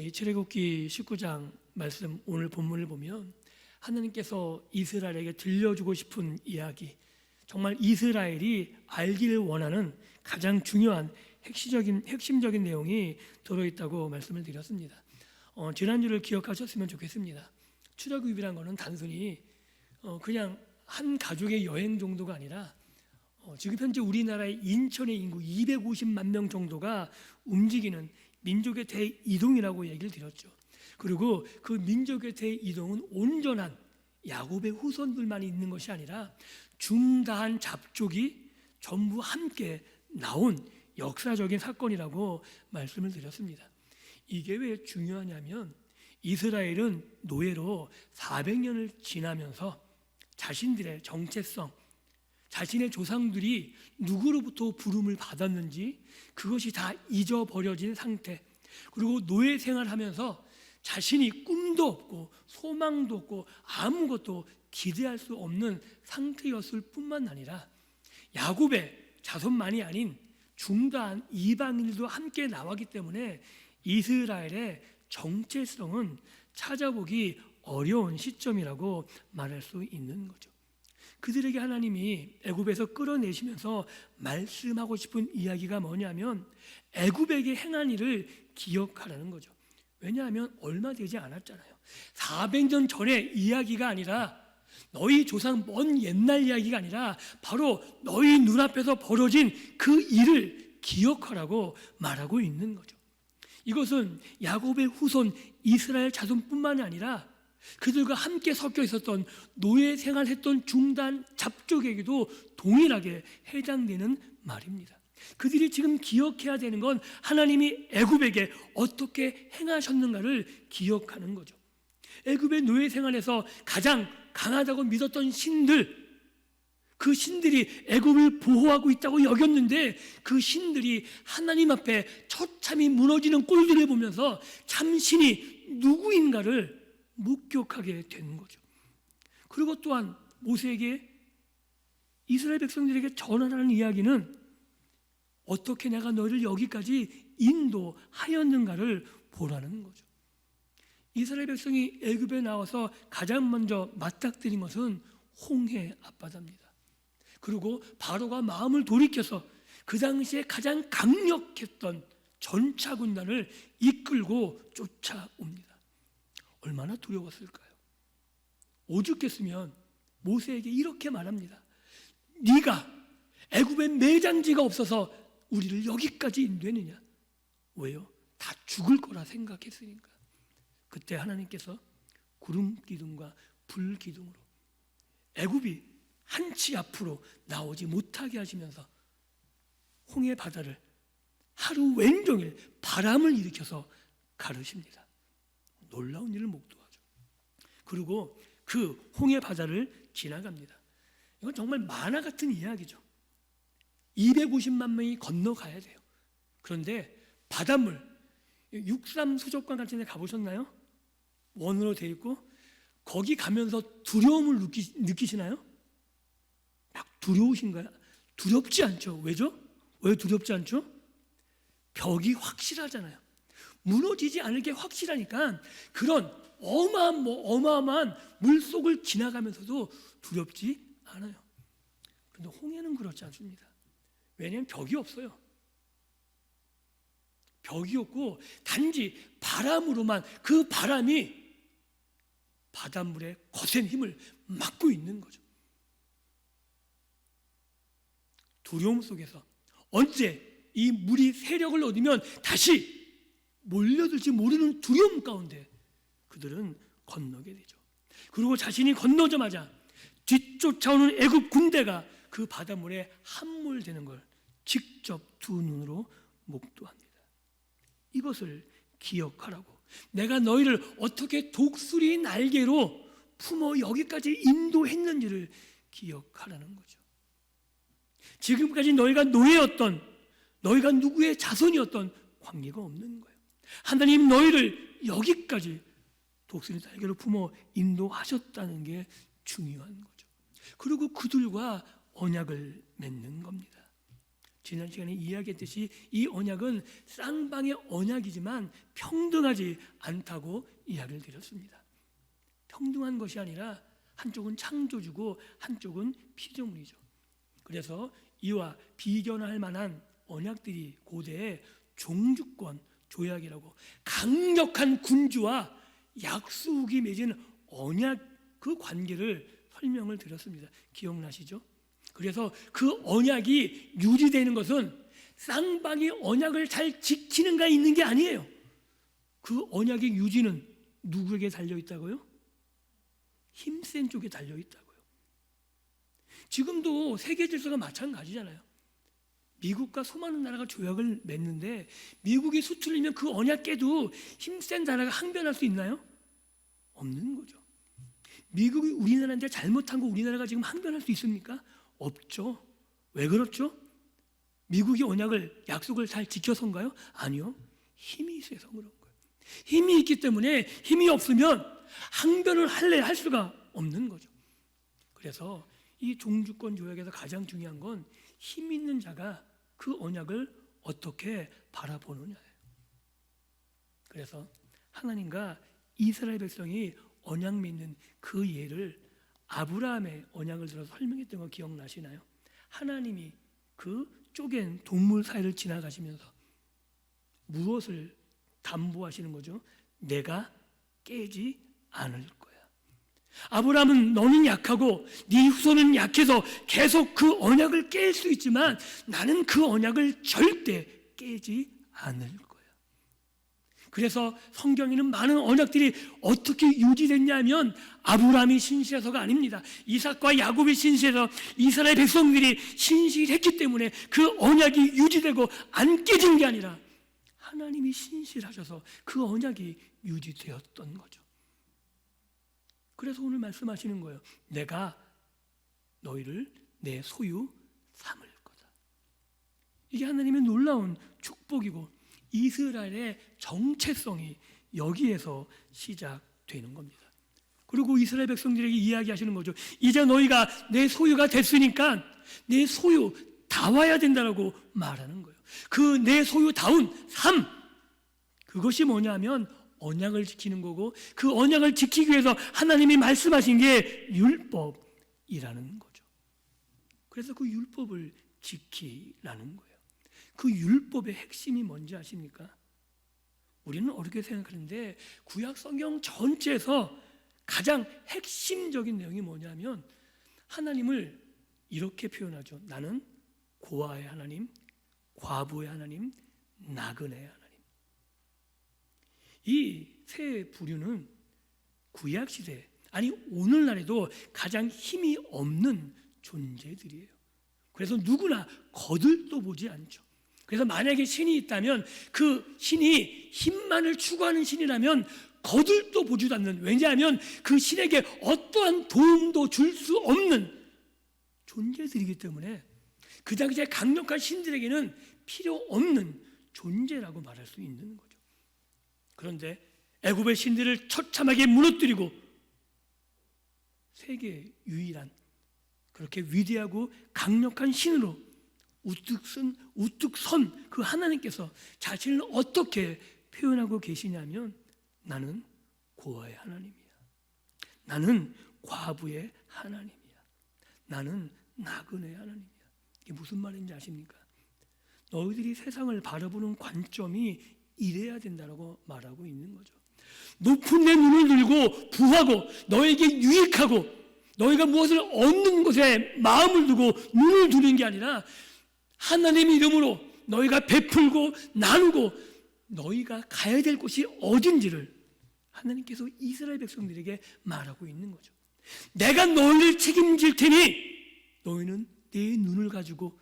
이 출애굽기 19장 말씀 오늘 본문을 보면 하나님께서 이스라엘에게 들려주고 싶은 이야기, 정말 이스라엘이 알기를 원하는 가장 중요한 핵심적인 내용이 들어있다고 말씀을 드렸습니다. 지난주를 기억하셨으면 좋겠습니다. 출애굽이란 것은 단순히 그냥 한 가족의 여행 정도가 아니라 지금 현재 우리나라의 인천의 인구 250만 명 정도가 움직이는 민족의 대이동이라고 얘기를 드렸죠. 그리고 그 민족의 대이동은 온전한 야곱의 후손들만 있는 것이 아니라 중다한 잡족이 전부 함께 나온 역사적인 사건이라고 말씀을 드렸습니다. 이게 왜 중요하냐면 이스라엘은 노예로 400년을 지나면서 자신들의 정체성, 자신의 조상들이 누구로부터 부름을 받았는지 그것이 다 잊어버려진 상태, 그리고 노예 생활하면서 자신이 꿈도 없고 소망도 없고 아무것도 기대할 수 없는 상태였을 뿐만 아니라 야곱의 자손만이 아닌 중다한 이방인들도 함께 나왔기 때문에 이스라엘의 정체성은 찾아보기 어려운 시점이라고 말할 수 있는 거죠. 그들에게 하나님이 애굽에서 끌어내시면서 말씀하고 싶은 이야기가 뭐냐면 애굽에게 행한 일을 기억하라는 거죠. 왜냐하면 얼마 되지 않았잖아요. 400년 전의 이야기가 아니라 너희 조상 먼 옛날 이야기가 아니라 바로 너희 눈앞에서 벌어진 그 일을 기억하라고 말하고 있는 거죠. 이것은 야곱의 후손 이스라엘 자손뿐만이 아니라 그들과 함께 섞여 있었던 노예 생활했던 중단 잡족에게도 동일하게 해당되는 말입니다. 그들이 지금 기억해야 되는 건 하나님이 애굽에게 어떻게 행하셨는가를 기억하는 거죠. 애굽의 노예 생활에서 가장 강하다고 믿었던 신들, 그 신들이 애굽을 보호하고 있다고 여겼는데 그 신들이 하나님 앞에 처참히 무너지는 꼴들을 보면서 참신이 누구인가를 목격하게 되는 거죠. 그리고 또한 모세에게 이스라엘 백성들에게 전하라는 이야기는 어떻게 내가 너희를 여기까지 인도하였는가를 보라는 거죠. 이스라엘 백성이 애굽에 나와서 가장 먼저 맞닥뜨린 것은 홍해 앞바다입니다. 그리고 바로가 마음을 돌이켜서 그 당시에 가장 강력했던 전차 군단을 이끌고 쫓아옵니다. 얼마나 두려웠을까요? 오죽했으면 모세에게 이렇게 말합니다. 네가 애굽에 매장지가 없어서 우리를 여기까지 인도했느냐? 왜요? 다 죽을 거라 생각했으니까. 그때 하나님께서 구름 기둥과 불 기둥으로 애굽이 한치 앞으로 나오지 못하게 하시면서 홍해 바다를 하루 왼종일 바람을 일으켜서 가르십니다. 놀라운 일을 목도하죠. 그리고 그 홍해 바다를 지나갑니다. 이건 정말 만화 같은 이야기죠. 250만 명이 건너가야 돼요. 그런데 바닷물, 육삼수족관 같은 데 가보셨나요? 원으로 되어 있고 거기 가면서 두려움을 느끼시나요? 막 두려우신가요? 두렵지 않죠. 왜죠? 왜 두렵지 않죠? 벽이 확실하잖아요. 무너지지 않을 게 확실하니까 그런 어마어마한 물속을 지나가면서도 두렵지 않아요. 그런데 홍해는 그렇지 않습니다. 왜냐하면 벽이 없어요. 벽이 없고 단지 바람으로만 그 바람이 바닷물의 거센 힘을 막고 있는 거죠. 두려움 속에서 언제 이 물이 세력을 얻으면 다시 몰려들지 모르는 두려움 가운데 그들은 건너게 되죠. 그리고 자신이 건너자마자 뒤쫓아오는 애굽 군대가 그 바닷물에 함몰되는 걸 직접 두 눈으로 목도합니다. 이것을 기억하라고. 내가 너희를 어떻게 독수리 날개로 품어 여기까지 인도했는지를 기억하라는 거죠. 지금까지 너희가 노예였던, 너희가 누구의 자손이었던 관계가 없는 거예요. 하나님 너희를 여기까지 독수리 날개로 품어 인도하셨다는 게 중요한 거죠. 그리고 그들과 언약을 맺는 겁니다. 지난 시간에 이야기했듯이 이 언약은 쌍방의 언약이지만 평등하지 않다고 이야기를 드렸습니다. 평등한 것이 아니라 한쪽은 창조주고 한쪽은 피조물이죠. 그래서 이와 비견할 만한 언약들이 고대에 종주권 조약이라고 강력한 군주와 약속이 맺은 언약 그 관계를 설명을 드렸습니다. 기억나시죠? 그래서 그 언약이 유지되는 것은 쌍방이 언약을 잘 지키는가 있는 게 아니에요. 그 언약의 유지는 누구에게 달려있다고요? 힘센 쪽에 달려있다고요. 지금도 세계 질서가 마찬가지잖아요. 미국과 수많은 나라가 조약을 맺는데 미국이 수틀리면 그 언약 깨도 힘센 나라가 항변할 수 있나요? 없는 거죠. 미국이 우리나라한테 잘못한 거 우리나라가 지금 항변할 수 있습니까? 없죠. 왜 그렇죠? 미국이 언약을 약속을 잘 지켜서인가요? 아니요. 힘이 있어서 그런 거예요. 힘이 있기 때문에 힘이 없으면 항변을 할 수가 없는 거죠. 그래서 이 종주권 조약에서 가장 중요한 건 힘 있는 자가 그 언약을 어떻게 바라보느냐예요. 그래서 하나님과 이스라엘 백성이 언약 맺는 그 예를 아브라함의 언약을 들어서 설명했던 거 기억나시나요? 하나님이 그 쪼갠 동물 사이를 지나가시면서 무엇을 담보하시는 거죠? 내가 깨지 않을 거야. 아브라함은 너는 약하고 네 후손은 약해서 계속 그 언약을 깰 수 있지만 나는 그 언약을 절대 깨지 않을 거야. 그래서 성경에는 많은 언약들이 어떻게 유지됐냐면 아브라함이 신실해서가 아닙니다. 이삭과 야곱이 신실해서 이스라엘 백성들이 신실했기 때문에 그 언약이 유지되고 안 깨진 게 아니라 하나님이 신실하셔서 그 언약이 유지되었던 거죠. 그래서 오늘 말씀하시는 거예요. 내가 너희를 내 소유 삼을 거다. 이게 하나님의 놀라운 축복이고 이스라엘의 정체성이 여기에서 시작되는 겁니다. 그리고 이스라엘 백성들에게 이야기하시는 거죠. 이제 너희가 내 소유가 됐으니까 내 소유 다 와야 된다라고 말하는 거예요. 그 내 소유다운 삶, 그것이 뭐냐면 언약을 지키는 거고 그 언약을 지키기 위해서 하나님이 말씀하신 게 율법이라는 거죠. 그래서 그 율법을 지키라는 거예요. 그 율법의 핵심이 뭔지 아십니까? 우리는 어렵게 생각하는데 구약 성경 전체에서 가장 핵심적인 내용이 뭐냐면 하나님을 이렇게 표현하죠. 나는 고아의 하나님, 과부의 하나님, 나그네의 하나님. 이 세 부류는 구약 시대, 아니 오늘날에도 가장 힘이 없는 존재들이에요. 그래서 누구나 거들떠 보지 않죠. 그래서 만약에 신이 있다면 그 신이 힘만을 추구하는 신이라면 거들떠 보지도 않는, 왜냐하면 그 신에게 어떠한 도움도 줄 수 없는 존재들이기 때문에 그 당시에 강력한 신들에게는 필요 없는 존재라고 말할 수 있는 거죠. 그런데 애굽의 신들을 처참하게 무너뜨리고 세계 유일한 그렇게 위대하고 강력한 신으로 우뚝 선 그 하나님께서 자신을 어떻게 표현하고 계시냐면 나는 고아의 하나님이야. 나는 과부의 하나님이야. 나는 나그네의 하나님이야. 이게 무슨 말인지 아십니까? 너희들이 세상을 바라보는 관점이 이래야 된다고 말하고 있는 거죠. 높은 내 눈을 들고 부하고 너에게 유익하고 너희가 무엇을 얻는 것에 마음을 두고 눈을 두는 게 아니라 하나님의 이름으로 너희가 베풀고 나누고 너희가 가야 될 곳이 어딘지를 하나님께서 이스라엘 백성들에게 말하고 있는 거죠. 내가 너희를 책임질 테니 너희는 내 눈을 가지고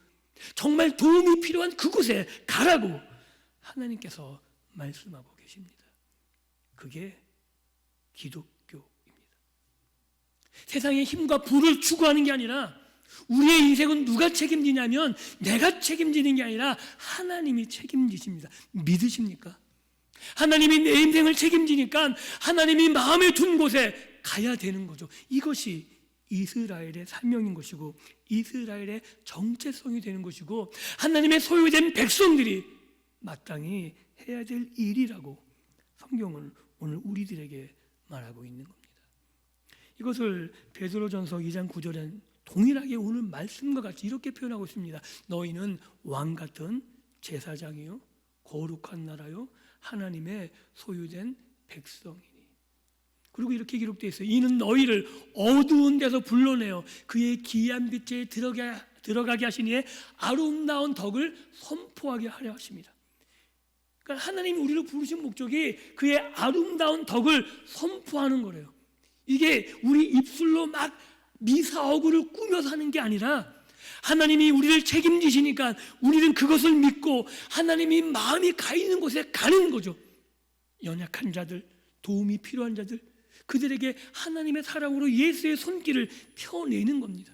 정말 도움이 필요한 그곳에 가라고 하나님께서 말씀하고 계십니다. 그게 기독교입니다. 세상의 힘과 부를 추구하는 게 아니라 우리의 인생은 누가 책임지냐면 내가 책임지는 게 아니라 하나님이 책임지십니다. 믿으십니까? 하나님이 내 인생을 책임지니까 하나님이 마음에 둔 곳에 가야 되는 거죠. 이것이 이스라엘의 사명인 것이고 이스라엘의 정체성이 되는 것이고 하나님의 소유된 백성들이 마땅히 해야 될 일이라고 성경은 오늘 우리들에게 말하고 있는 겁니다. 이것을 베드로전서 2장 9절엔 동일하게 오늘 말씀과 같이 이렇게 표현하고 있습니다. 너희는 왕 같은 제사장이요 거룩한 나라요 하나님의 소유된 백성이니. 그리고 이렇게 기록되어 있어요. 이는 너희를 어두운 데서 불러내어 그의 기이한 빛에 들어가게 하시니에 아름다운 덕을 선포하게 하려 하십니다. 그러니까 하나님이 우리를 부르신 목적이 그의 아름다운 덕을 선포하는 거래요. 이게 우리 입술로 막 미사오구를 꾸며서 하는 게 아니라 하나님이 우리를 책임지시니까 우리는 그것을 믿고 하나님이 마음이 가 있는 곳에 가는 거죠. 연약한 자들, 도움이 필요한 자들, 그들에게 하나님의 사랑으로 예수의 손길을 펴내는 겁니다.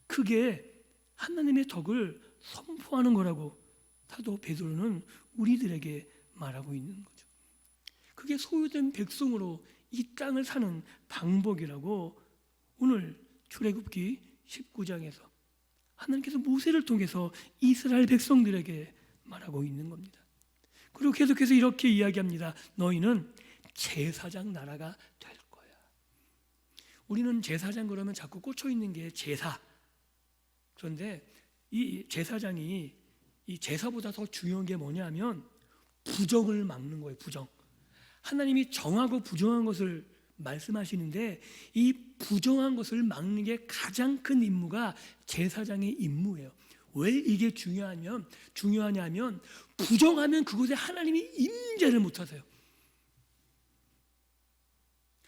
그게 하나님의 덕을 선포하는 거라고 사도 베드로는 우리들에게 말하고 있는 거죠. 그게 소유된 백성으로 이 땅을 사는 방법이라고 오늘 출애굽기 19장에서 하나님께서 모세를 통해서 이스라엘 백성들에게 말하고 있는 겁니다. 그리고 계속해서 이렇게 이야기합니다. 너희는 제사장 나라가 될 거야. 우리는 제사장 그러면 자꾸 꽂혀 있는 게 제사. 그런데 이 제사장이 이 제사보다 더 중요한 게 뭐냐면 부정을 막는 거예요. 부정. 하나님이 정하고 부정한 것을 말씀하시는데 이 부정한 것을 막는 게 가장 큰 임무가 제사장의 임무예요. 왜 이게 중요하냐면 부정하면 그곳에 하나님이 임재를 못하세요.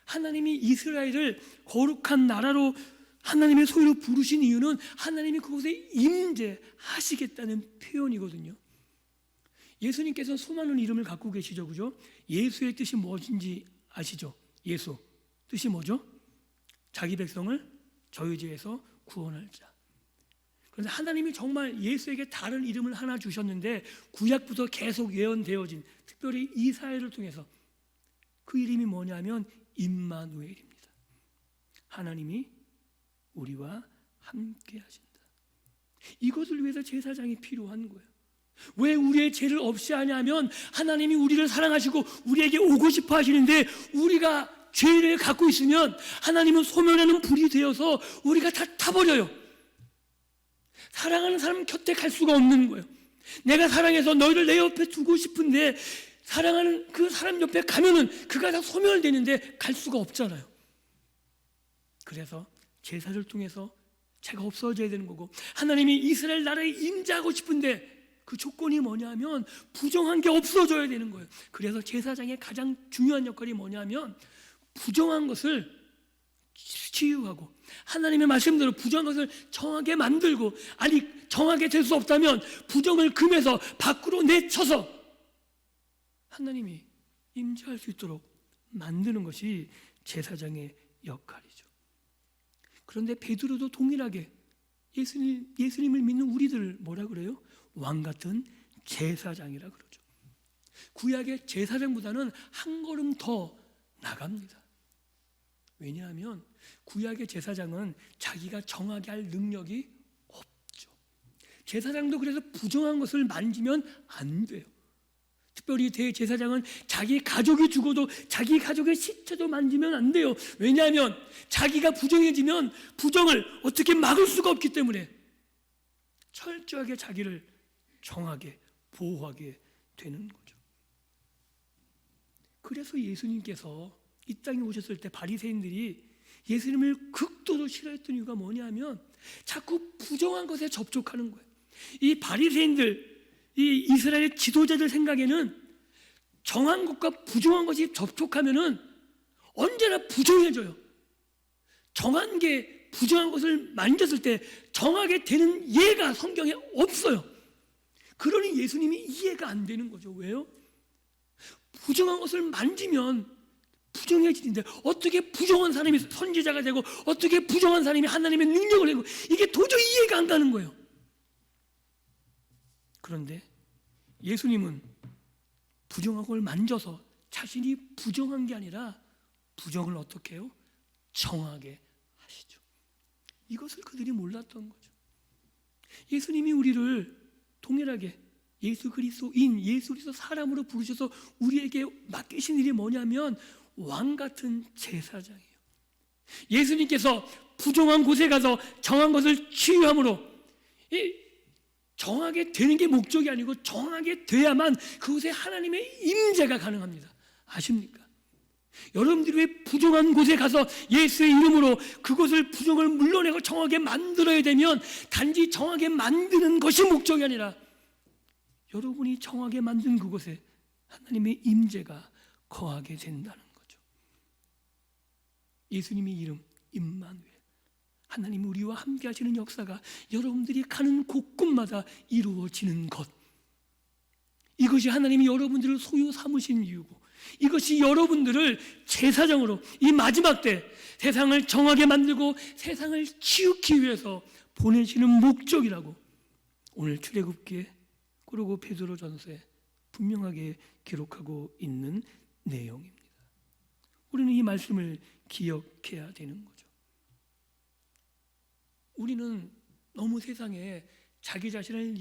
하나님이 이스라엘을 거룩한 나라로 하나님의 소유로 부르신 이유는 하나님이 그곳에 임재하시겠다는 표현이거든요. 예수님께서 수많은 이름을 갖고 계시죠, 그죠? 예수의 뜻이 무엇인지 아시죠? 예수 뜻이 뭐죠? 자기 백성을 저희 죄에서 구원할 자. 그런데 하나님이 정말 예수에게 다른 이름을 하나 주셨는데 구약부터 계속 예언되어진 특별히 이사야를 통해서 그 이름이 뭐냐면 임마누엘입니다. 하나님이 우리와 함께 하신다. 이것을 위해서 제사장이 필요한 거예요. 왜 우리의 죄를 없이 하냐면 하나님이 우리를 사랑하시고 우리에게 오고 싶어 하시는데 우리가 죄를 갖고 있으면 하나님은 소멸하는 불이 되어서 우리가 다 타버려요. 사랑하는 사람 곁에 갈 수가 없는 거예요. 내가 사랑해서 너희를 내 옆에 두고 싶은데 사랑하는 그 사람 옆에 가면은 그가 다 소멸되는데 갈 수가 없잖아요. 그래서 제사를 통해서 죄가 없어져야 되는 거고 하나님이 이스라엘 나라에 임재하고 싶은데 그 조건이 뭐냐면 부정한 게 없어져야 되는 거예요. 그래서 제사장의 가장 중요한 역할이 뭐냐면 부정한 것을 치유하고 하나님의 말씀대로 부정한 것을 정하게 만들고 아니 정하게 될 수 없다면 부정을 금해서 밖으로 내쳐서 하나님이 임재할 수 있도록 만드는 것이 제사장의 역할이죠. 그런데 베드로도 동일하게 예수님을 믿는 우리들을 뭐라 그래요? 왕 같은 제사장이라 그러죠. 구약의 제사장보다는 한 걸음 더 나갑니다. 왜냐하면 구약의 제사장은 자기가 정하게 할 능력이 없죠. 제사장도 그래서 부정한 것을 만지면 안 돼요. 특별히 대제사장은 자기 가족이 죽어도 자기 가족의 시체도 만지면 안 돼요. 왜냐하면 자기가 부정해지면 부정을 어떻게 막을 수가 없기 때문에 철저하게 자기를 정하게 보호하게 되는 거죠. 그래서 예수님께서 이 땅에 오셨을 때 바리새인들이 예수님을 극도로 싫어했던 이유가 뭐냐면 자꾸 부정한 것에 접촉하는 거예요. 이 바리새인들, 이 이스라엘 지도자들 생각에는 정한 것과 부정한 것이 접촉하면은 언제나 부정해져요. 정한 게 부정한 것을 만졌을 때 정하게 되는 예가 성경에 없어요. 그러니 예수님이 이해가 안 되는 거죠. 왜요? 부정한 것을 만지면 부정해지는데 어떻게 부정한 사람이 선지자가 되고 어떻게 부정한 사람이 하나님의 능력을 내고 이게 도저히 이해가 안 가는 거예요. 그런데 예수님은 부정한 걸 만져서 자신이 부정한 게 아니라 부정을 어떻게 해요? 정하게 하시죠. 이것을 그들이 몰랐던 거죠. 예수님이 우리를 동일하게 예수 그리스도인, 예수 그리스도 사람으로 부르셔서 우리에게 맡기신 일이 뭐냐면 왕 같은 제사장이에요. 예수님께서 부정한 곳에 가서 정한 것을 치유함으로 정하게 되는 게 목적이 아니고 정하게 돼야만 그곳에 하나님의 임재가 가능합니다. 아십니까? 여러분들이 왜 부정한 곳에 가서 예수의 이름으로 그곳을 부정을 물러내고 정하게 만들어야 되면 단지 정하게 만드는 것이 목적이 아니라 여러분이 정하게 만든 그곳에 하나님의 임재가 거하게 된다는 거죠. 예수님의 이름 임마누엘, 하나님 우리와 함께 하시는 역사가 여러분들이 가는 곳곳마다 이루어지는 것, 이것이 하나님이 여러분들을 소유 삼으신 이유고, 이것이 여러분들을 제사장으로 이 마지막 때 세상을 정하게 만들고 세상을 치우기 위해서 보내시는 목적이라고 오늘 출애굽기에 그리고 베드로전서에 분명하게 기록하고 있는 내용입니다. 우리는 이 말씀을 기억해야 되는 거죠. 우리는 너무 세상에 자기 자신을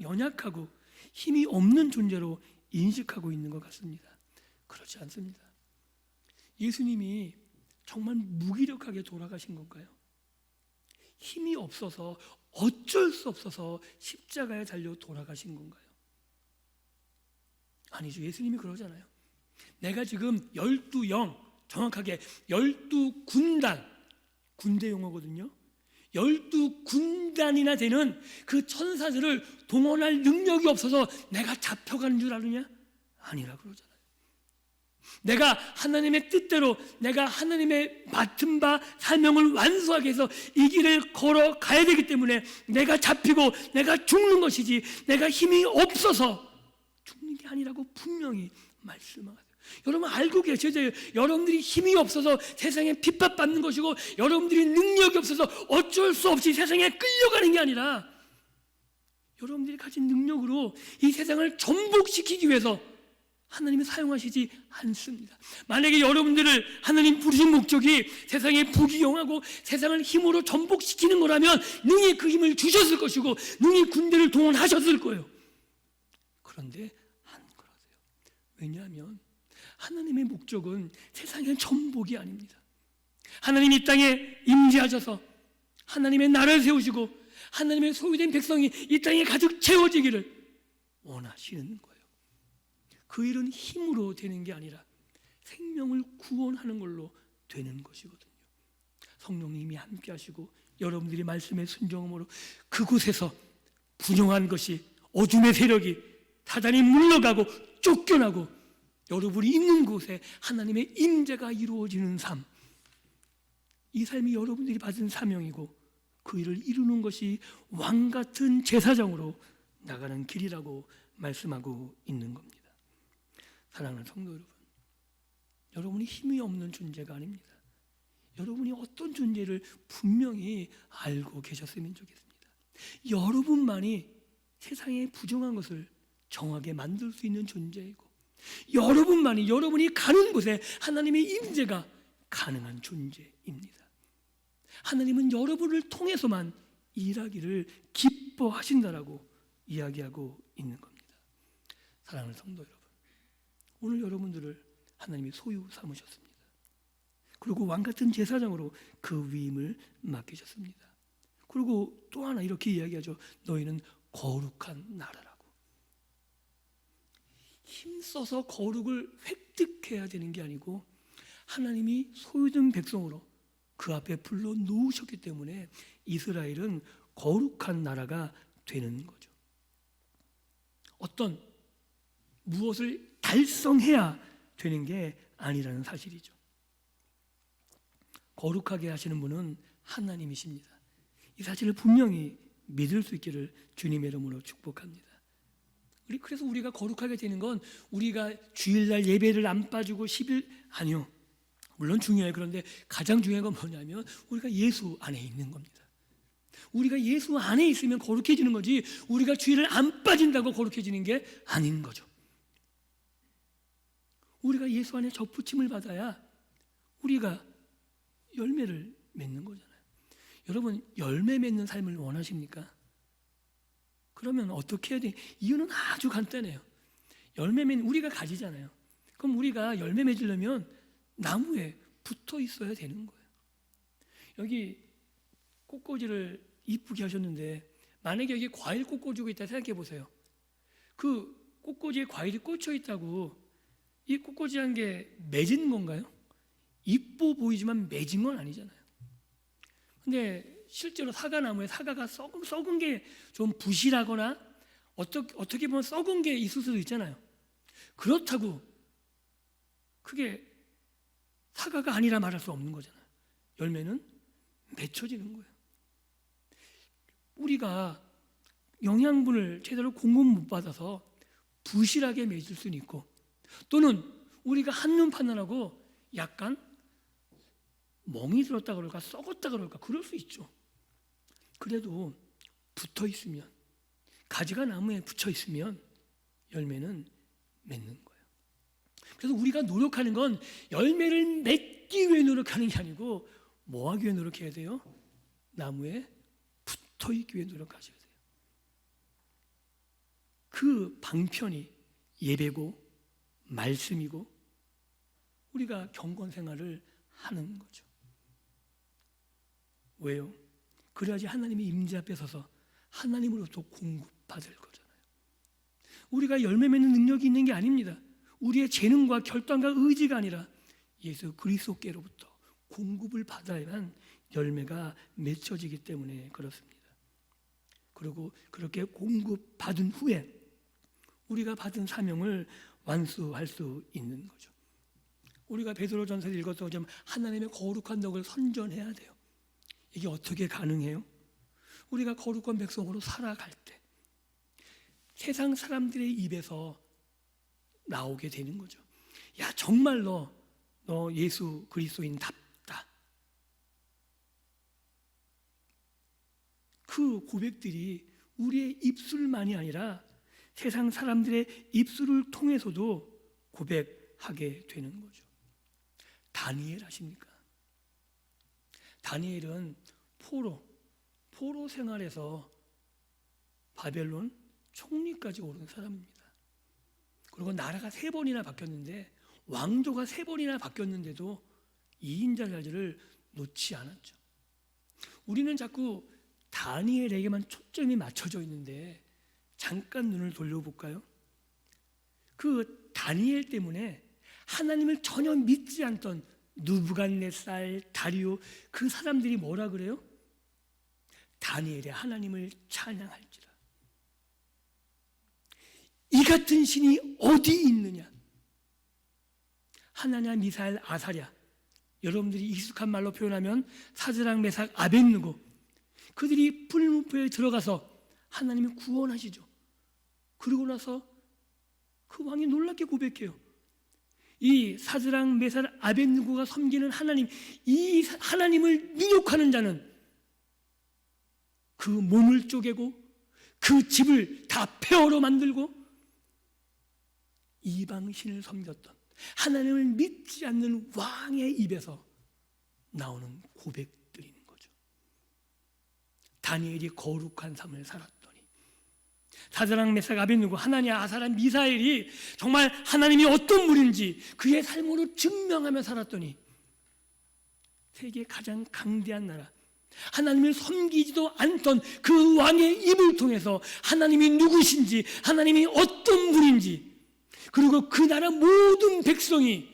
연약하고 힘이 없는 존재로 인식하고 있는 것 같습니다. 그렇지 않습니다. 예수님이 정말 무기력하게 돌아가신 건가요? 힘이 없어서 어쩔 수 없어서 십자가에 달려 돌아가신 건가요? 아니죠. 예수님이 그러잖아요. 내가 지금 12영, 정확하게 12군단, 군대 용어거든요. 12군단이나 되는 그 천사들을 동원할 능력이 없어서 내가 잡혀가는 줄 아느냐? 아니라 그러잖아요. 내가 하나님의 뜻대로 내가 하나님의 맡은 바 사명을 완수하기 위해서 이 길을 걸어가야 되기 때문에 내가 잡히고 내가 죽는 것이지 내가 힘이 없어서 죽는 게 아니라고 분명히 말씀하세요. 여러분 알고 계셔야 여러분들이 힘이 없어서 세상에 핍박받는 것이고 여러분들이 능력이 없어서 어쩔 수 없이 세상에 끌려가는 게 아니라 여러분들이 가진 능력으로 이 세상을 전복시키기 위해서 하나님이 사용하시지 않습니다. 만약에 여러분들을 하나님 부르신 목적이 세상에 부귀영하고 세상을 힘으로 전복시키는 거라면 능히 그 힘을 주셨을 것이고 능히 군대를 동원하셨을 거예요. 그런데 안 그러세요. 왜냐하면 하나님의 목적은 세상의 전복이 아닙니다. 하나님이 이 땅에 임재하셔서 하나님의 나라를 세우시고 하나님의 소유된 백성이 이 땅에 가득 채워지기를 원하시는 거예요. 그 일은 힘으로 되는 게 아니라 생명을 구원하는 걸로 되는 것이거든요. 성령님이 함께 하시고 여러분들이 말씀에 순종함으로 그곳에서 부정한 것이 어둠의 세력이 사단이 물러가고 쫓겨나고 여러분이 있는 곳에 하나님의 임재가 이루어지는 삶, 이 삶이 여러분들이 받은 사명이고 그 일을 이루는 것이 왕같은 제사장으로 나가는 길이라고 말씀하고 있는 겁니다. 사랑하는 성도 여러분, 여러분이 힘이 없는 존재가 아닙니다. 여러분이 어떤 존재를 분명히 알고 계셨으면 좋겠습니다. 여러분만이 세상의 부정한 것을 정하게 만들 수 있는 존재이고 여러분만이 여러분이 가는 곳에 하나님의 임재가 가능한 존재입니다. 하나님은 여러분을 통해서만 일하기를 기뻐하신다라고 이야기하고 있는 겁니다. 사랑하는 성도 여러분, 오늘 여러분들을 하나님이 소유 삼으셨습니다. 그리고 왕같은 제사장으로 그 위임을 맡기셨습니다. 그리고 또 하나 이렇게 이야기하죠. 너희는 거룩한 나라라고. 힘써서 거룩을 획득해야 되는 게 아니고 하나님이 소유된 백성으로 그 앞에 불러 놓으셨기 때문에 이스라엘은 거룩한 나라가 되는 거죠. 어떤 무엇을 달성해야 되는 게 아니라는 사실이죠. 거룩하게 하시는 분은 하나님이십니다. 이 사실을 분명히 믿을 수 있기를 주님의 이름으로 축복합니다. 그래서 우리가 거룩하게 되는 건 우리가 주일날 예배를 안 빠지고 10일 아니요. 물론 중요해요. 그런데 가장 중요한 건 뭐냐면 우리가 예수 안에 있는 겁니다. 우리가 예수 안에 있으면 거룩해지는 거지 우리가 주일을 안 빠진다고 거룩해지는 게 아닌 거죠. 우리가 예수 안에 접붙임을 받아야 우리가 열매를 맺는 거잖아요. 여러분 열매 맺는 삶을 원하십니까? 그러면 어떻게 해야 돼? 이유는 아주 간단해요. 열매 맺는 우리가 가지잖아요. 그럼 우리가 열매 맺으려면 나무에 붙어 있어야 되는 거예요. 여기 꽃꽂이를 이쁘게 하셨는데 만약에 여기 과일 꽃꽂이가 있다 생각해 보세요. 그 꽃꽂이에 과일이 꽂혀 있다고 이 꽃꽂이한 게 맺은 건가요? 이뻐 보이지만 맺은 건 아니잖아요. 근데 실제로 사과나무에 사과가 썩은 게 좀 부실하거나 어떻게 보면 썩은 게 있을 수도 있잖아요. 그렇다고 그게 사과가 아니라 말할 수 없는 거잖아요. 열매는 맺혀지는 거예요. 우리가 영양분을 제대로 공급 못 받아서 부실하게 맺을 수는 있고, 또는 우리가 한눈 판단하고 약간 멍이 들었다 그럴까 썩었다 그럴까 그럴 수 있죠. 그래도 붙어 있으면, 가지가 나무에 붙여 있으면 열매는 맺는 거예요. 그래서 우리가 노력하는 건 열매를 맺기 위해 노력하는 게 아니고 뭐 하기 위해 노력해야 돼요? 나무에 붙어 있기 위해 노력하셔야 돼요. 그 방편이 예배고 말씀이고 우리가 경건 생활을 하는 거죠. 왜요? 그래야지 하나님의 임재 앞에 서서 하나님으로부터 공급받을 거잖아요. 우리가 열매 맺는 능력이 있는 게 아닙니다. 우리의 재능과 결단과 의지가 아니라 예수 그리스도께로부터 공급을 받아야만 열매가 맺혀지기 때문에 그렇습니다. 그리고 그렇게 공급받은 후에 우리가 받은 사명을 완수할 수 있는 거죠. 우리가 베드로전서를 읽어서 좀 하나님의 거룩한 덕을 선전해야 돼요. 이게 어떻게 가능해요? 우리가 거룩한 백성으로 살아갈 때 세상 사람들의 입에서 나오게 되는 거죠. 야, 정말 너 예수 그리스도인답다. 그 고백들이 우리의 입술만이 아니라 세상 사람들의 입술을 통해서도 고백하게 되는 거죠. 다니엘 아십니까? 다니엘은 포로 생활에서 바벨론 총리까지 오른 사람입니다. 그리고 나라가 3번이나 바뀌었는데 왕조가 3번이나 바뀌었는데도 2인자 자리를 놓지 않았죠. 우리는 자꾸 다니엘에게만 초점이 맞춰져 있는데 잠깐 눈을 돌려볼까요? 그 다니엘 때문에 하나님을 전혀 믿지 않던 느부갓네살, 다리오 그 사람들이 뭐라 그래요? 다니엘의 하나님을 찬양할지라. 이 같은 신이 어디 있느냐? 하나냐, 미사엘, 아사랴, 여러분들이 익숙한 말로 표현하면 사드락, 메삭, 아벳느고, 그들이 불문포에 들어가서 하나님을 구원하시죠. 그러고 나서 그 왕이 놀랍게 고백해요. 이 사드락, 메삭, 아벳느고가 섬기는 하나님, 이 하나님을 미혹하는 자는 그 몸을 쪼개고 그 집을 다 폐허로 만들고 이방신을 섬겼던 하나님을 믿지 않는 왕의 입에서 나오는 고백들인 거죠. 다니엘이 거룩한 삶을 살았더니 사드락, 메삭, 아벳느고, 하나냐, 아사랴, 미사엘이 정말 하나님이 어떤 분인지 그의 삶으로 증명하며 살았더니 세계 가장 강대한 나라, 하나님을 섬기지도 않던 그 왕의 입을 통해서 하나님이 누구신지, 하나님이 어떤 분인지, 그리고 그 나라 모든 백성이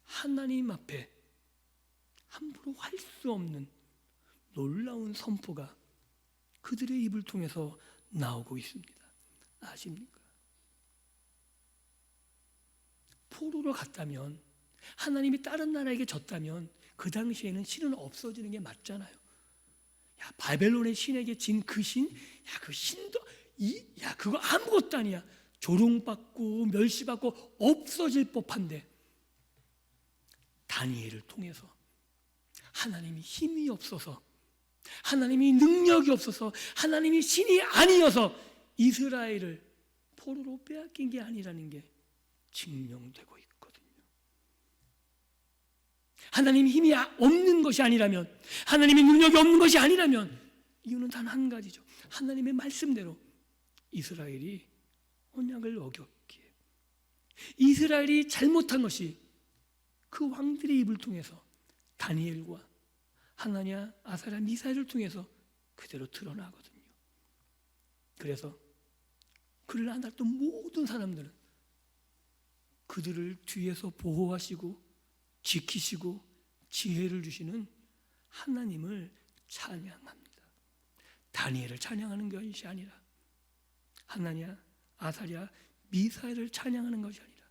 하나님 앞에 함부로 할 수 없는 놀라운 선포가 그들의 입을 통해서 나오고 있습니다. 아십니까? 포로로 갔다면, 하나님이 다른 나라에게 졌다면 그 당시에는 신은 없어지는 게 맞잖아요. 야, 바벨론의 신에게 진 그 신, 야, 그 신도 그거 아무것도 아니야. 조롱받고 멸시받고 없어질 법한데, 다니엘을 통해서 하나님이 힘이 없어서, 하나님이 능력이 없어서, 하나님이 신이 아니어서 이스라엘을 포로로 빼앗긴 게 아니라는 게 증명되고 있거든요. 하나님의 힘이 없는 것이 아니라면, 하나님의 능력이 없는 것이 아니라면, 이유는 단 한 가지죠. 하나님의 말씀대로 이스라엘이 언약을 어겼기에, 이스라엘이 잘못한 것이 그 왕들의 입을 통해서 다니엘과 하나냐, 아사랴, 미사엘을 통해서 그대로 드러나거든요. 그래서 그를 안았던 모든 사람들은 그들을 뒤에서 보호하시고 지키시고 지혜를 주시는 하나님을 찬양합니다. 다니엘을 찬양하는 것이 아니라, 하나냐, 아사랴, 미사엘을 찬양하는 것이 아니라,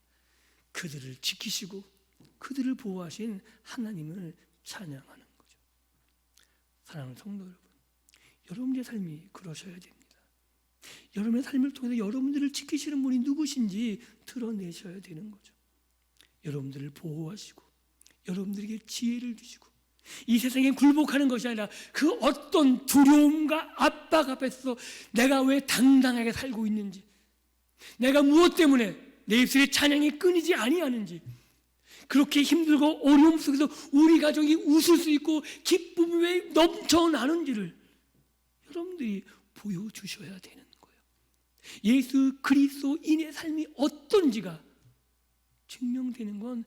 그들을 지키시고 그들을 보호하신 하나님을 찬양하는 거죠. 사랑하는 성도 여러분, 여러분의 삶이 그러셔야 됩니다. 여러분의 삶을 통해서 여러분들을 지키시는 분이 누구신지 드러내셔야 되는 거죠. 여러분들을 보호하시고 여러분들에게 지혜를 주시고, 이 세상에 굴복하는 것이 아니라 그 어떤 두려움과 압박 앞에서 내가 왜 당당하게 살고 있는지, 내가 무엇 때문에 내 입술에 찬양이 끊이지 아니하는지, 그렇게 힘들고 어려움 속에서 우리 가족이 웃을 수 있고 기쁨이 왜 넘쳐나는지를 여러분들이 보여주셔야 되는 거예요. 예수 그리스도인의 삶이 어떤지가 증명되는 건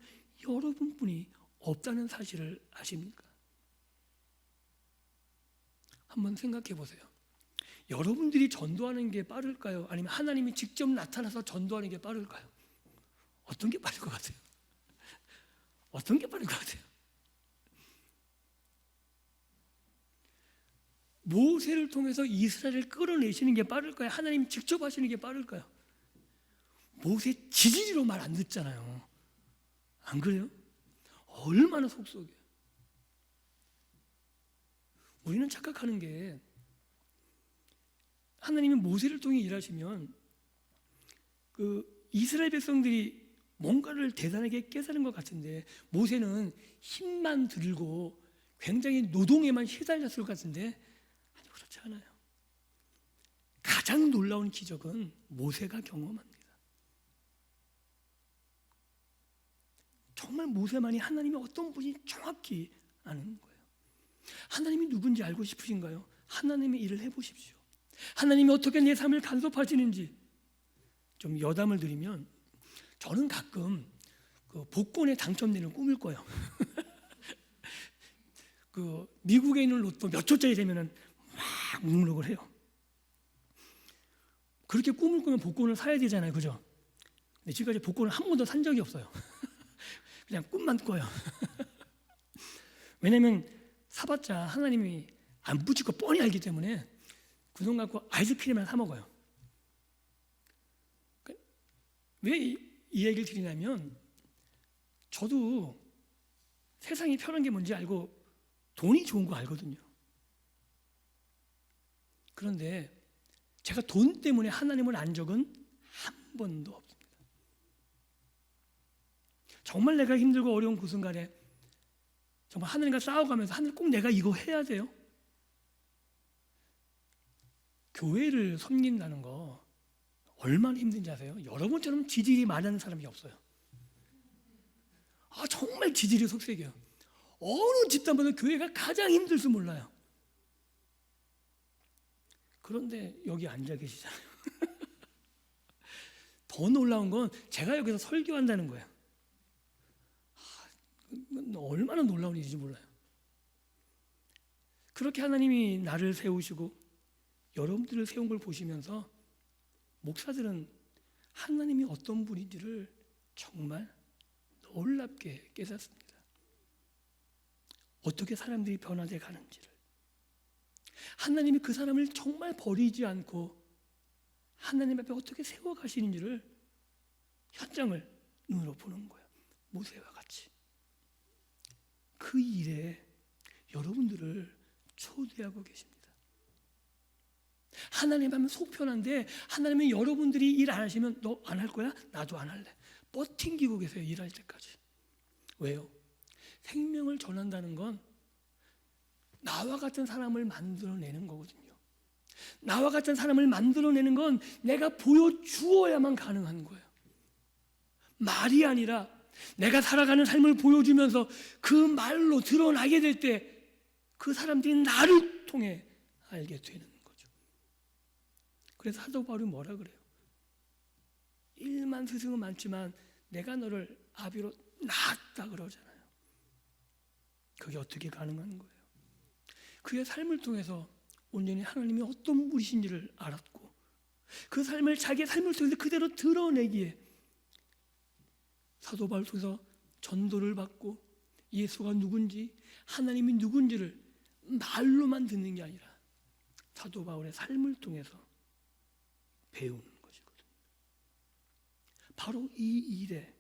여러분뿐이 없다는 사실을 아십니까? 한번 생각해 보세요. 여러분들이 전도하는 게 빠를까요? 아니면 하나님이 직접 나타나서 전도하는 게 빠를까요? 어떤 게 빠를 것 같아요? 어떤 게 빠를 것 같아요? 모세를 통해서 이스라엘을 끌어내시는 게 빠를까요? 하나님 직접 하시는 게 빠를까요? 모세 지지리로 말 안 듣잖아요. 안 그래요? 얼마나 속속이에요. 우리는 착각하는 게, 하나님이 모세를 통해 일하시면 그 이스라엘 백성들이 뭔가를 대단하게 깨달은 것 같은데, 모세는 힘만 들고 굉장히 노동에만 시달렸을 것 같은데, 아니, 그렇지 않아요. 가장 놀라운 기적은 모세가 경험합니다. 정말 모세만이 하나님이 어떤 분이 정확히 아는 거예요. 하나님이 누군지 알고 싶으신가요? 하나님의 일을 해보십시오. 하나님이 어떻게 내 삶을 간섭하시는지 좀 여담을 드리면, 저는 가끔 그 복권에 당첨되는 꿈을 꿔요. 그 미국에 있는 로또 몇 초짜리 되면은 막 묵묵을 해요. 그렇게 꿈을 꾸면 복권을 사야 되잖아요, 그죠? 근데 지금까지 복권을 한 번도 산 적이 없어요. 그냥 꿈만 꿔요. 왜냐면 사봤자 하나님이 안 붙일 거 뻔히 알기 때문에 그 돈 갖고 아이스크림만 사 먹어요. 왜 이 얘기를 드리냐면, 저도 세상이 편한 게 뭔지 알고 돈이 좋은 거 알거든요. 그런데 제가 돈 때문에 하나님을 안 적은 한 번도 없습니다. 정말 내가 힘들고 어려운 그 순간에 정말 하나님과 싸워가면서, 하늘 꼭 내가 이거 해야 돼요? 교회를 섬긴다는 거 얼마나 힘든지 아세요? 여러분처럼 지질이 많은 사람이 없어요. 정말 지질이 속색이에요. 어느 집단보다 교회가 가장 힘들 줄 몰라요. 그런데 여기 앉아 계시잖아요. 더 놀라운 건 제가 여기서 설교한다는 거예요. 얼마나 놀라운 일인지 몰라요. 그렇게 하나님이 나를 세우시고 여러분들을 세운 걸 보시면서 목사들은 하나님이 어떤 분인지를 정말 놀랍게 깨닫습니다. 어떻게 사람들이 변화돼 가는지를, 하나님이 그 사람을 정말 버리지 않고 하나님 앞에 어떻게 세워가시는지를 현장을 눈으로 보는 거예요. 모세와 같이. 그 일에 여러분들을 초대하고 계십니다. 하나님 하면 속 편한데, 하나님은 여러분들이 일 안 하시면 너 안 할 거야? 나도 안 할래. 버팅기고 계세요, 일할 때까지. 왜요? 생명을 전한다는 건 나와 같은 사람을 만들어내는 거거든요. 나와 같은 사람을 만들어내는 건 내가 보여주어야만 가능한 거예요. 말이 아니라 내가 살아가는 삶을 보여주면서 그 말로 드러나게 될 때 그 사람들이 나를 통해 알게 되는 거죠. 그래서 사도 바울이 뭐라 그래요? 일만 스승은 많지만 내가 너를 아비로 낳았다 그러잖아요. 그게 어떻게 가능한 거예요? 그의 삶을 통해서 온전히 하나님이 어떤 분이신지를 알았고 그 삶을 자기의 삶을 통해서 그대로 드러내기에 사도 바울 통해서 전도를 받고 예수가 누군지 하나님이 누군지를 말로만 듣는 게 아니라 사도 바울의 삶을 통해서 배우는 것이거든요. 바로 이 일에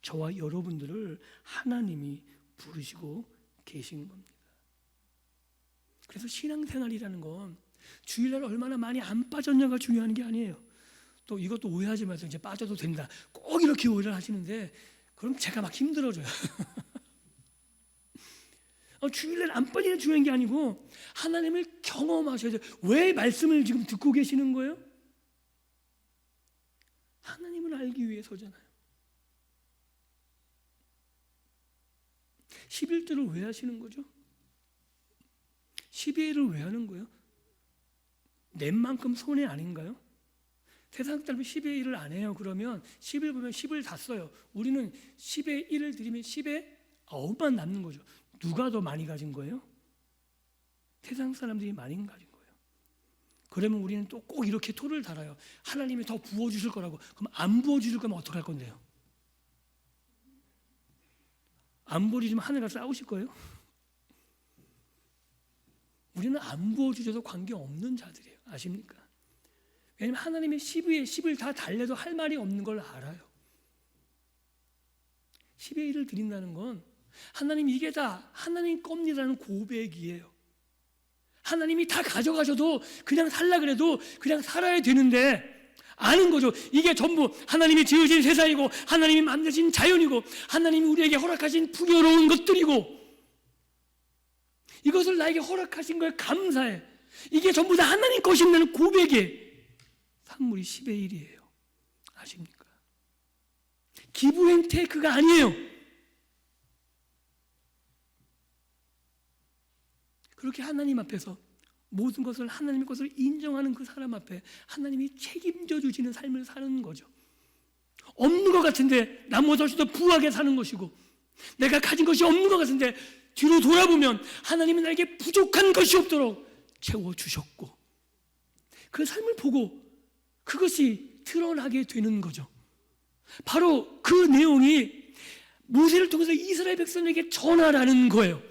저와 여러분들을 하나님이 부르시고 계신 겁니다. 그래서 신앙생활이라는 건 주일날 얼마나 많이 안 빠졌냐가 중요한 게 아니에요. 또 이것도 오해하지 마세요. 이제 빠져도 된다. 꼭 이렇게 오해를 하시는데 그럼 제가 막 힘들어져요. 주일날 안 빠지는 게 중요한 게 아니고 하나님을 경험하셔야 돼요. 왜 말씀을 지금 듣고 계시는 거예요? 하나님을 알기 위해서잖아요. 11조를 왜 하시는 거죠? 12일을 왜 하는 거예요? 낸 만큼 손해 아닌가요? 세상 사람은 10의 1을 안 해요. 그러면 10일 보면 10을 다 써요. 우리는 10의 1을 드리면 10의 9만 남는 거죠. 누가 더 많이 가진 거예요? 세상 사람들이 많이 가진 거예요. 그러면 우리는 또 꼭 이렇게 토를 달아요. 하나님이 더 부어주실 거라고. 그럼 안 부어주실 거면 어떡할 건데요? 안 부어주시면 하늘과 싸우실 거예요? 우리는 안 부어주셔도 관계없는 자들이에요. 아십니까? 왜냐하면 하나님의 10위에 10을 다 달래도 할 말이 없는 걸 알아요. 10의 1을 드린다는 건 하나님 이게 다 하나님 겁니다라는 고백이에요. 하나님이 다 가져가셔도 그냥 살라 그래도 그냥 살아야 되는데 아는 거죠. 이게 전부 하나님이 지으신 세상이고 하나님이 만드신 자연이고 하나님이 우리에게 허락하신 풍요로운 것들이고 이것을 나에게 허락하신 거에 감사해. 이게 전부 다 하나님 것이라는 고백의 산물이 10의 1이에요. 아십니까? 기브 앤 테이크가 아니에요. 그렇게 하나님 앞에서 모든 것을 하나님의 것을 인정하는 그 사람 앞에 하나님이 책임져 주시는 삶을 사는 거죠. 없는 것 같은데 나보다 훨씬 더 부하게 사는 것이고 내가 가진 것이 없는 것 같은데 뒤로 돌아보면 하나님은 나에게 부족한 것이 없도록 채워주셨고 그 삶을 보고 그것이 드러나게 되는 거죠. 바로 그 내용이 모세를 통해서 이스라엘 백성에게 전하라는 거예요.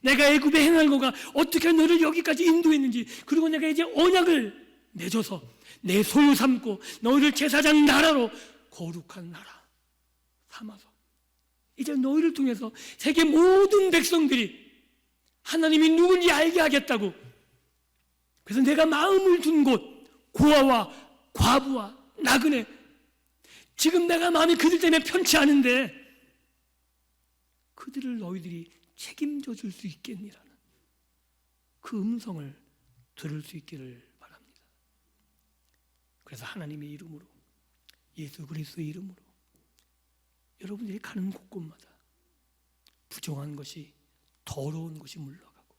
내가 애굽에 행한 거가 어떻게 너를 여기까지 인도했는지 그리고 내가 이제 언약을 맺어서 내 소유 삼고 너희를 제사장 나라로 거룩한 나라 삼아서 이제 너희를 통해서 세계 모든 백성들이 하나님이 누군지 알게 하겠다고 그래서 내가 마음을 둔 곳 고아와 과부와 나그네 지금 내가 마음이 그들 때문에 편치 않은데 그들을 너희들이 책임져 줄 수 있겠니라는 그 음성을 들을 수 있기를 바랍니다. 그래서 하나님의 이름으로 예수 그리스도의 이름으로 여러분들이 가는 곳곳마다 부정한 것이 더러운 것이 물러가고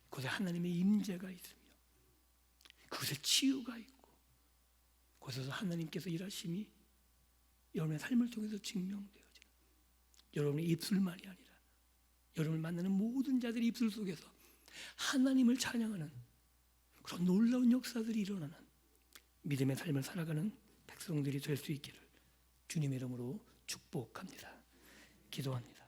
그곳에 하나님의 임재가 있으며 그곳에 치유가 있고 그곳에서 하나님께서 일하심이 여러분의 삶을 통해서 증명되어지는 여러분의 입술만이 아니라 여러분을 만나는 모든 자들의 입술 속에서 하나님을 찬양하는 그런 놀라운 역사들이 일어나는 믿음의 삶을 살아가는 백성들이 될 수 있기를 주님의 이름으로 축복합니다. 기도합니다.